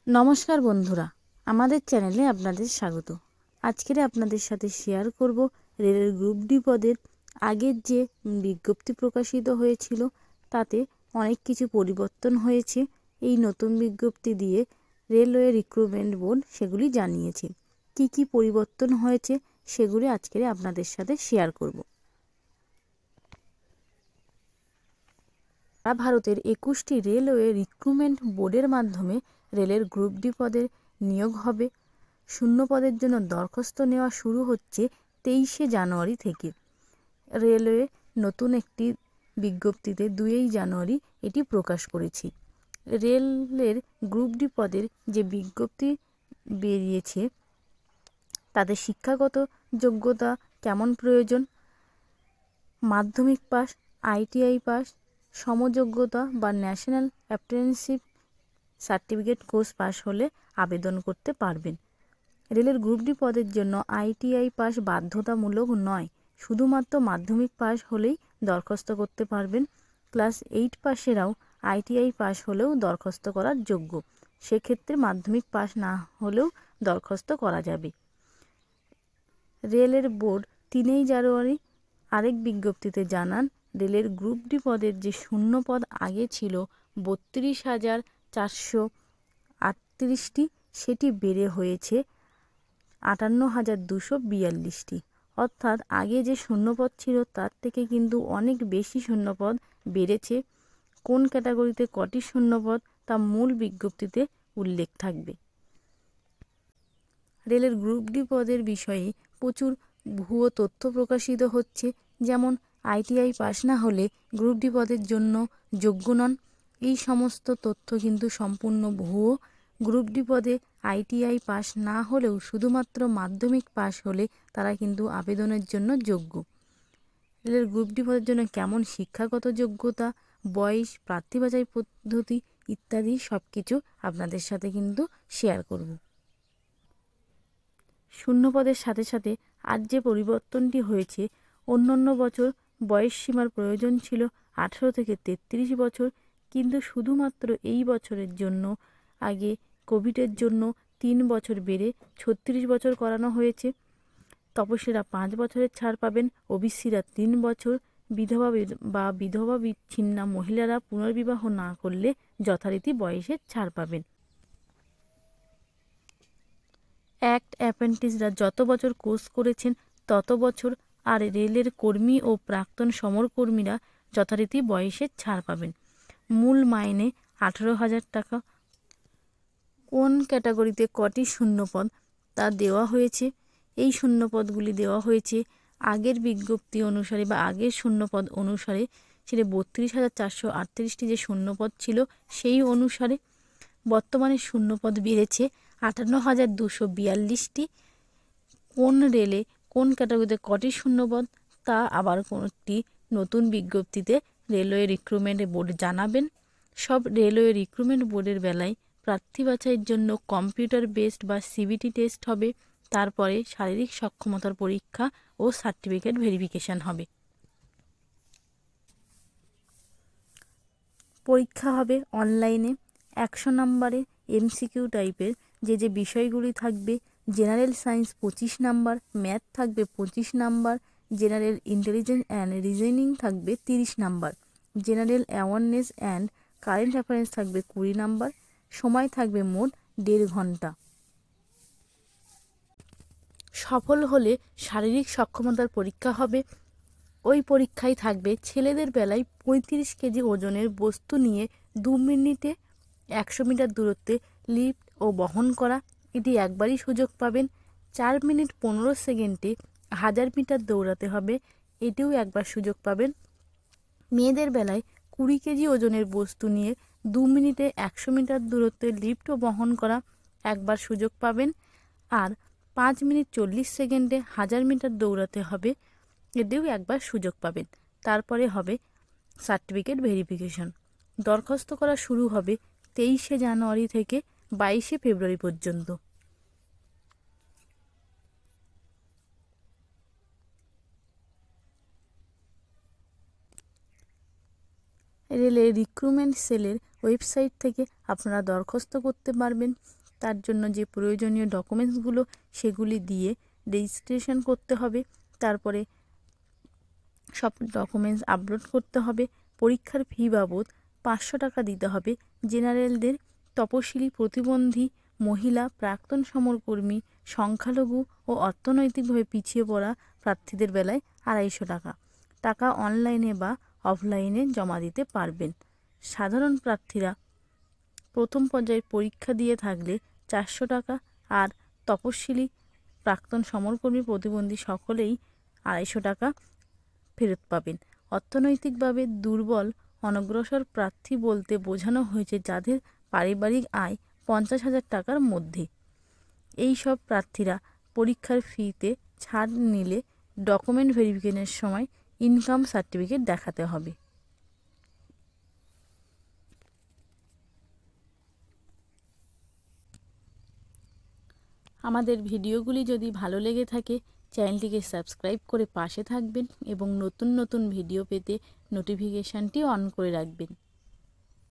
নমস্কার বন্ধুরা, আমাদের চ্যানেলে আপনাদের স্বাগত। আজকের আপনাদের সাথে শেয়ার করব রেলের গ্রুপ ডি পদের আগের যে বিজ্ঞপ্তি প্রকাশিত হয়েছিল তাতে অনেক কিছু পরিবর্তন হয়েছে। এই নতুন বিজ্ঞপ্তি দিয়ে রেলওয়ে রিক্রুটমেন্ট বোর্ড সেগুলি জানিয়েছে। কি কি পরিবর্তন হয়েছে সেগুলি আজকের আপনাদের সাথে শেয়ার করব। সারা ভারতের 21টি রেলওয়ে রিক্রুটমেন্ট বোর্ডের মাধ্যমে রেলের গ্রুপ ডি পদের নিয়োগ হবে। শূন্য পদের জন্য দরখাস্ত নেওয়া শুরু হচ্ছে 23শে জানুয়ারি থেকে। রেলওয়ে নতুন একটি বিজ্ঞপ্তিতে 2 জানুয়ারি এটি প্রকাশ করেছে। রেলের গ্রুপ ডি পদের যে বিজ্ঞপ্তি বেরিয়েছে তাতে শিক্ষাগত যোগ্যতা কেমন প্রয়োজন, মাধ্যমিক পাস, আইটিআই পাস, সমযোগ্যতা বা national apprenticeship certificate course pass হলে আবেদন করতে পারবেন। রেলের গ্রুপ ডি পদের জন্য আইটিআই পাস বাধ্যতামূলক নয়, শুধুমাত্র মাধ্যমিক পাস হলেই দরখাস্ত করতে পারবেন। ক্লাস 8 পাসেরাও আইটিআই পাস হলেও দরখাস্ত করার যোগ্য, সেক্ষেত্রে মাধ্যমিক পাস না হলেও দরখাস্ত করা যাবে। রেলের বোর্ড 3 জানুয়ারি আরেক বিজ্ঞপ্তিতে জানান, রেলের গ্রুপ ডি পদের যে শূন্য পদ আগে ছিল 32,438টি, সেটি বেড়ে হয়েছে 58,242টি। অর্থাৎ আগে যে শূন্যপদ ছিল তার থেকে কিন্তু অনেক বেশি শূন্যপদ বেড়েছে। কোন ক্যাটাগরিতে কটি শূন্যপদ তা মূল বিজ্ঞপ্তিতে উল্লেখ থাকবে। রেলের গ্রুপ ডি পদের বিষয়ে প্রচুর ভুয়ো তথ্য প্রকাশিত হচ্ছে, যেমন আইটিআই পাস না হলে গ্রুপ ডি পদের জন্য যোগ্য নন। এই সমস্ত তথ্য কিন্তু সম্পূর্ণ ভুয়ো। গ্রুপ ডি পদে আইটিআই পাস না হলেও শুধুমাত্র মাধ্যমিক পাস হলে তারা কিন্তু আবেদনের জন্য যোগ্য। রেলের গ্রুপ ডি পদের জন্য কেমন শিক্ষাগত যোগ্যতা, বয়স, প্রার্থী বাছাই পদ্ধতি ইত্যাদি সব কিছু আপনাদের সাথে কিন্তু শেয়ার করব। শূন্য পদের সাথে সাথে আজ যে পরিবর্তনটি হয়েছে, অন্যান্য বছর বয়স সীমার প্রয়োজন ছিল 18 থেকে 33 বছর, কিন্তু শুধুমাত্র এই বছরের জন্য আগে কোভিডের জন্য 3 বছর বেড়ে 36 বছর করানো হয়েছে। তপসীরা 5 বছরের ছাড় পাবেন, ওবিসিরা 3 বছর, বিধবা বা বিধবা বিচ্ছিন্না মহিলারা পুনর্বিবাহ না করলে যথারীতি বয়সের ছাড় পাবেন। অ্যাক্ট অ্যাপ্রেন্টিসরা যত বছর কোর্স করেছেন তত বছর, আর রেলের কর্মী ও প্রাক্তন সমরকর্মীরা যথারীতি বয়সের ছাড় পাবেন। মূল মাইনে 18,000 টাকা। কোন ক্যাটাগরিতে কটি শূন্যপদ তা দেওয়া হয়েছে। এই শূন্যপদগুলি দেওয়া হয়েছে আগের বিজ্ঞপ্তি অনুসারে বা আগের শূন্যপদ অনুসারে, সেটা 32,438টি যে শূন্যপদ ছিল সেই অনুসারে। বর্তমানে শূন্যপদ বেড়েছে 58,242টি। কোন রেলে কোন ক্যাটাগরিতে কটি শূন্যপদ তা আবার কোনটি নতুন বিজ্ঞপ্তিতে রেলওয়ে রিক্রুটমেন্ট বোর্ড জানাবেন। সব রেলওয়ে রিক্রুটমেন্ট বোর্ডের বেলায় প্রার্থী বাছাইয়ের জন্য কম্পিউটার বেসড বা সিবিটি টেস্ট হবে, তারপরে শারীরিক সক্ষমতার পরীক্ষা ও সার্টিফিকেট ভেরিফিকেশন হবে। পরীক্ষা হবে অনলাইনে। 100 নম্বরে এমসিকিউ টাইপের যে বিষয়গুলি থাকবে, জেনারেল সায়েন্স 25 নাম্বার, ম্যাথ থাকবে 25 number, general intelligence and reasoning থাকবে 30 number, general awareness and current affairs থাকবে 20 নাম্বার। সময় থাকবে মোট 1.5 ঘন্টা। সফল হলে শারীরিক সক্ষমতার পরীক্ষা হবে। ওই পরীক্ষায় থাকবে ছেলেদের বেলায় 35 কেজি ওজনের বস্তু নিয়ে 2 মিনিটে 100 মিটার দূরত্বে লিফট ও বহন করা, এটি একবারই সুযোগ পাবেন। 4 মিনিট 15 সেকেন্ডে 1000 মিটার দৌড়াতে হবে, এটিও একবার সুযোগ পাবেন। মেয়েদের বেলায় 20 কেজি ওজনের বস্তু নিয়ে 2 মিনিটে 100 মিটার দূরত্বে লিফট ও বহন করা, একবার সুযোগ পাবেন। আর 5 মিনিট 40 সেকেন্ডে 1000 মিটার দৌড়াতে হবে, এতেও একবার সুযোগ পাবেন। তারপরে হবে সার্টিফিকেট ভেরিফিকেশন। দরখাস্ত করা শুরু হবে 23শে জানুয়ারি থেকে 22শে ফেব্রুয়ারি পর্যন্ত। রেলের রিক্রুটমেন্ট সেলের ওয়েবসাইট থেকে আপনারা দরখাস্ত করতে পারবেন। তার জন্য যে প্রয়োজনীয় ডকুমেন্টসগুলো সেগুলি দিয়ে রেজিস্ট্রেশন করতে হবে। তারপরে সব ডকুমেন্টস আপলোড করতে হবে। পরীক্ষার ফি বাবদ 500 টাকা দিতে হবে। জেনারেলদের, তপশিলি, প্রতিবন্ধী, মহিলা, প্রাক্তন সমরকর্মী, সংখ্যালঘু ও অর্থনৈতিকভাবে পিছিয়ে পড়া প্রার্থীদের বেলায় 250 টাকা। টাকা অনলাইনে বা অফলাইনে জমা দিতে পারবেন। সাধারণ প্রার্থীরা প্রথম পর্যায়ে পরীক্ষা দিয়ে থাকলে 400 টাকা, আর তপশিলি, প্রাক্তন সমরকর্মী, প্রতিবন্ধী সকলেই 250 টাকা ফেরত পাবেন। অর্থনৈতিকভাবে দুর্বল অনগ্রসর প্রার্থী বলতে বোঝানো হয়েছে যাদের পারিবারিক আয় 50,000 টাকার মধ্যে। এই সব প্রার্থীরা পরীক্ষার ফিতে ছাড় নিলে ডকুমেন্ট ভেরিফিকেশনের সময় ইনকাম সার্টিফিকেট দেখাতে হবে। আমাদের ভিডিওগুলি যদি ভালো লেগে থাকে চ্যানেলটিকে সাবস্ক্রাইব করে পাশে থাকবেন এবং নতুন নতুন ভিডিও পেতে নোটিফিকেশানটি অন করে রাখবেন।